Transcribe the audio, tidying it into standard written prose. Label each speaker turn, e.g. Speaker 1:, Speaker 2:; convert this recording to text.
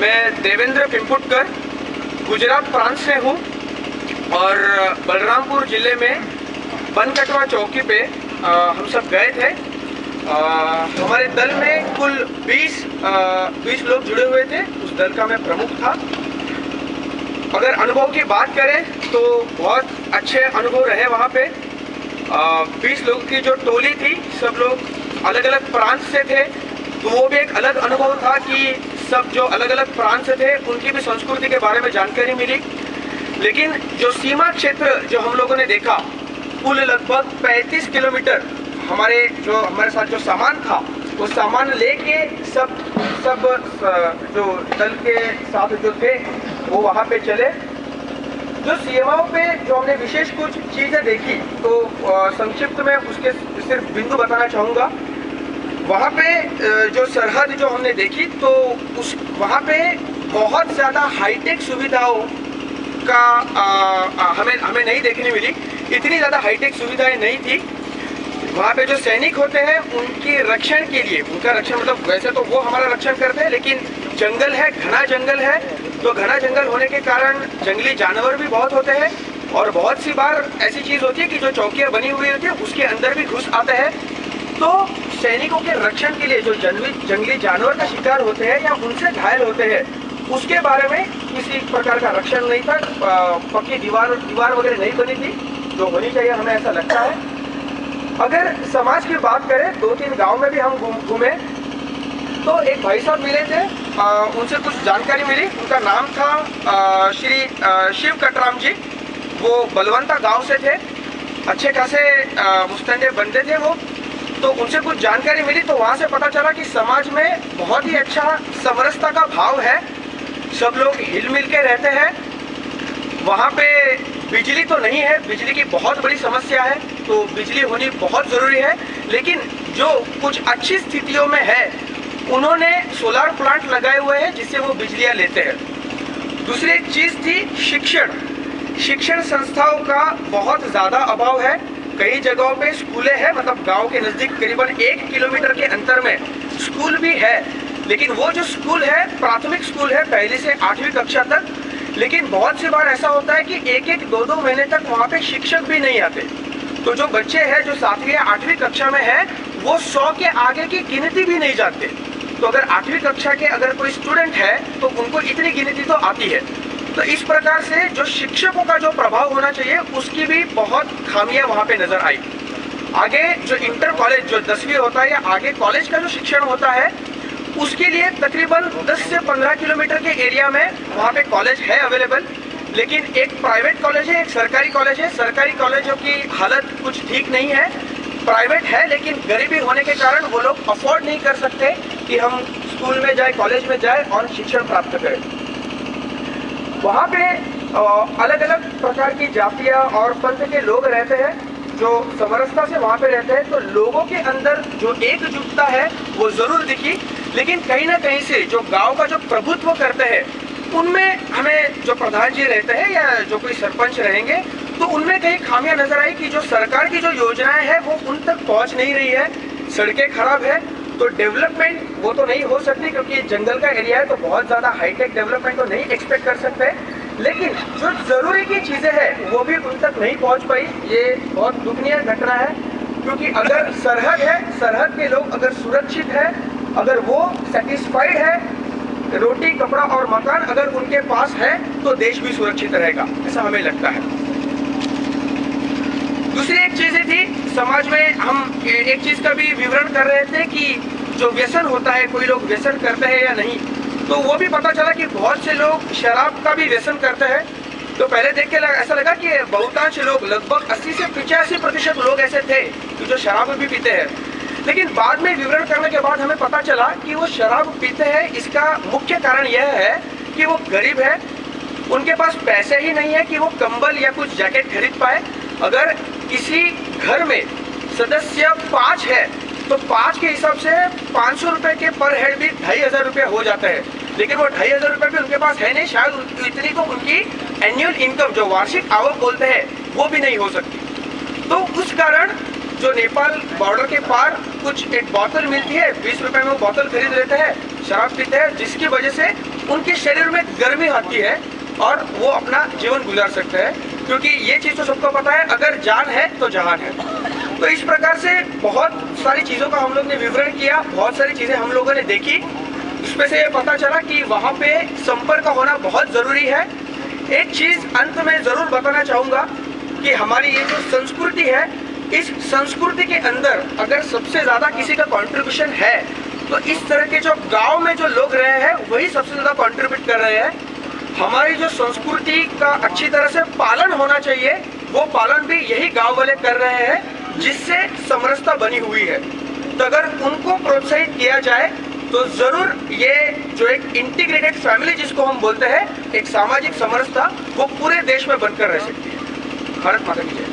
Speaker 1: मैं देवेंद्र पिंपुटकर गुजरात प्रांत से हूँ और बलरामपुर ज़िले में बनकटवा चौकी पे हम सब गए थे। हमारे दल में कुल 20 लोग जुड़े हुए थे। उस दल का मैं प्रमुख था। अगर अनुभव की बात करें तो बहुत अच्छे अनुभव रहे वहाँ पे। 20 लोगों की जो टोली थी, सब लोग अलग अलग प्रांत से थे, तो वो भी एक अलग अनुभव था कि सब जो अलग अलग प्रांत से थे उनकी भी संस्कृति के बारे में जानकारी मिली। लेकिन जो सीमा क्षेत्र जो हम लोगों ने देखा, कुल लगभग 35 किलोमीटर हमारे साथ जो सामान था वो सामान लेके सब जो दल के साथ जो थे वो वहाँ पे चले। जो सीमाओं पे जो हमने विशेष कुछ चीज़ें देखी तो संक्षिप्त में उसके सिर्फ बिंदु बताना चाहूँगा। वहाँ पे जो सरहद जो हमने देखी तो वहाँ पे बहुत ज़्यादा हाईटेक सुविधाओं का हमें नहीं देखने मिली। इतनी ज़्यादा हाईटेक सुविधाएं नहीं थी। वहाँ पे जो सैनिक होते हैं उनके रक्षण के लिए, उनका रक्षण मतलब वैसे तो वो हमारा रक्षण करते हैं, लेकिन जंगल है, घना जंगल है, तो घना जंगल होने के कारण जंगली जानवर भी बहुत होते हैं और बहुत सी बार ऐसी चीज़ होती है कि जो चौकियाँ बनी हुई होती है उसके अंदर भी घुस आते हैं। तो सैनिकों के रक्षण के लिए जो जंगली जानवर का शिकार होते हैं या उनसे घायल होते हैं, उसके बारे में किसी प्रकार का रक्षण नहीं था। पक्की दीवार वगैरह नहीं बनी थी जो होनी चाहिए, हमें ऐसा लगता है। अगर समाज की बात करें, 2-3 गांव में भी हम घूमे तो एक भाई साहब मिले थे, उनसे कुछ जानकारी मिली। उनका नाम था श्री शिव कटराम जी। वो बलवंता गांव से थे, अच्छे खासे मुस्तंडे बंदे थे वो। तो उनसे कुछ जानकारी मिली तो वहाँ से पता चला कि समाज में बहुत ही अच्छा समरसता का भाव है, सब लोग हिल मिल के रहते हैं। वहाँ पे बिजली तो नहीं है, बिजली की बहुत बड़ी समस्या है, तो बिजली होनी बहुत ज़रूरी है। लेकिन जो कुछ अच्छी स्थितियों में है उन्होंने सोलार प्लांट लगाए हुए हैं जिससे वो बिजलियाँ लेते हैं। दूसरी एक चीज़ थी शिक्षण संस्थाओं का बहुत ज़्यादा अभाव है। कई जगहों पे स्कूलें हैं, मतलब गांव के नज़दीक करीबन 1 किलोमीटर के अंतर में स्कूल भी है, लेकिन वो जो स्कूल है प्राथमिक स्कूल है, 1 से 8वीं कक्षा तक। लेकिन बहुत सी बार ऐसा होता है कि 1-1, 2-2 महीने तक वहाँ पे शिक्षक भी नहीं आते। तो जो बच्चे हैं जो 7वीं या 8वीं कक्षा में है वो 100 के आगे की गिनती भी नहीं जाते। तो अगर 8वीं कक्षा के अगर कोई स्टूडेंट है तो उनको इतनी गिनती तो आती है। तो इस प्रकार से जो शिक्षकों का जो प्रभाव होना चाहिए उसकी भी बहुत खामियां वहाँ पे नजर आई। आगे जो इंटर कॉलेज जो 10वीं होता है या आगे कॉलेज का जो शिक्षण होता है उसके लिए तकरीबन 10 से 15 किलोमीटर के एरिया में वहाँ पे कॉलेज है अवेलेबल। लेकिन एक प्राइवेट कॉलेज है, एक सरकारी कॉलेज है। सरकारी कॉलेजों की हालत कुछ ठीक नहीं है, प्राइवेट है, लेकिन गरीबी होने के कारण वो लोग अफोर्ड नहीं कर सकते कि हम स्कूल में जाए, कॉलेज में जाए और शिक्षण प्राप्त करें। वहाँ पे अलग अलग प्रकार की जातियाँ और पंथ के लोग रहते हैं जो समरसता से वहाँ पे रहते हैं। तो लोगों के अंदर जो एकजुटता है वो ज़रूर दिखी, लेकिन कहीं ना कहीं से जो गांव का जो प्रभुत्व करते हैं उनमें हमें जो प्रधान जी रहते हैं या जो कोई सरपंच रहेंगे तो उनमें कहीं खामियां नजर आई कि जो सरकार की जो योजनाएं हैं वो उन तक पहुंच नहीं रही है। सड़कें खराब है तो डेवलपमेंट वो तो नहीं हो सकती क्योंकि जंगल का एरिया है, तो बहुत ज़्यादा हाईटेक डेवलपमेंट तो नहीं एक्सपेक्ट कर सकते। लेकिन जो ज़रूरी की चीज़ें हैं वो भी उन तक नहीं पहुँच पाई। ये बहुत दुखनीय घटना है, क्योंकि अगर सरहद है, सरहद के लोग अगर सुरक्षित है, अगर वो सेटिस्फाइड है, रोटी कपड़ा और मकान अगर उनके पास है तो देश भी सुरक्षित रहेगा, ऐसा हमें लगता है। दूसरी एक चीज़ें थी समाज में, हम एक चीज़ का भी विवरण कर रहे थे कि जो व्यसन होता है, कोई लोग व्यसन करते हैं या नहीं, तो वो भी पता चला कि बहुत से लोग शराब का भी व्यसन करते हैं। तो पहले देख के ऐसा लगा कि बहुतांश लोग, लगभग 80 से 85% लोग ऐसे थे कि जो शराब भी पीते हैं। लेकिन बाद में विवरण करने के बाद हमें पता चला कि वो शराब पीते हैं, इसका मुख्य कारण यह है कि वो गरीब है, उनके पास पैसे ही नहीं है कि वो कंबल या कुछ जैकेट खरीद पाए। अगर किसी घर में सदस्य 5 है तो 5 के हिसाब से 500 रुपये के पर हेड भी 2500 रुपये हो जाते हैं। लेकिन वो 2500 रुपये भी उनके पास है नहीं, शायद इतनी तो उनकी एनुअल इनकम जो वार्षिक आवक बोलते हैं वो भी नहीं हो सकती। तो उस कारण जो नेपाल बॉर्डर के पार कुछ एक बोतल मिलती है, 20 रुपए में वो बोतल खरीद लेते हैं, शराब पीते हैं, जिसकी वजह से उनके शरीर में गर्मी आती है और वो अपना जीवन गुजार सकते हैं। क्योंकि ये चीज़ तो सबको पता है, अगर जान है तो जहान है। तो इस प्रकार से बहुत सारी चीज़ों का हम लोग ने विवरण किया, बहुत सारी चीज़ें हम लोगों ने देखी। उसमें से ये पता चला कि वहाँ पे संपर्क होना बहुत ज़रूरी है। एक चीज़ अंत में ज़रूर बताना चाहूँगा कि हमारी ये जो संस्कृति है, इस संस्कृति के अंदर अगर सबसे ज़्यादा किसी का कंट्रीब्यूशन है तो इस तरह के जो गांव में जो लोग रहे हैं वही सबसे ज़्यादा कंट्रीब्यूट कर रहे हैं। हमारी जो संस्कृति का अच्छी तरह से पालन होना चाहिए, वो पालन भी यही गांव वाले कर रहे हैं, जिससे समरसता बनी हुई है। तो अगर उनको प्रोत्साहित किया जाए तो ज़रूर ये जो एक इंटीग्रेटेड फैमिली जिसको हम बोलते हैं, एक सामाजिक समरसता, वो पूरे देश में बनकर रह सकती है। भारत माता की जय।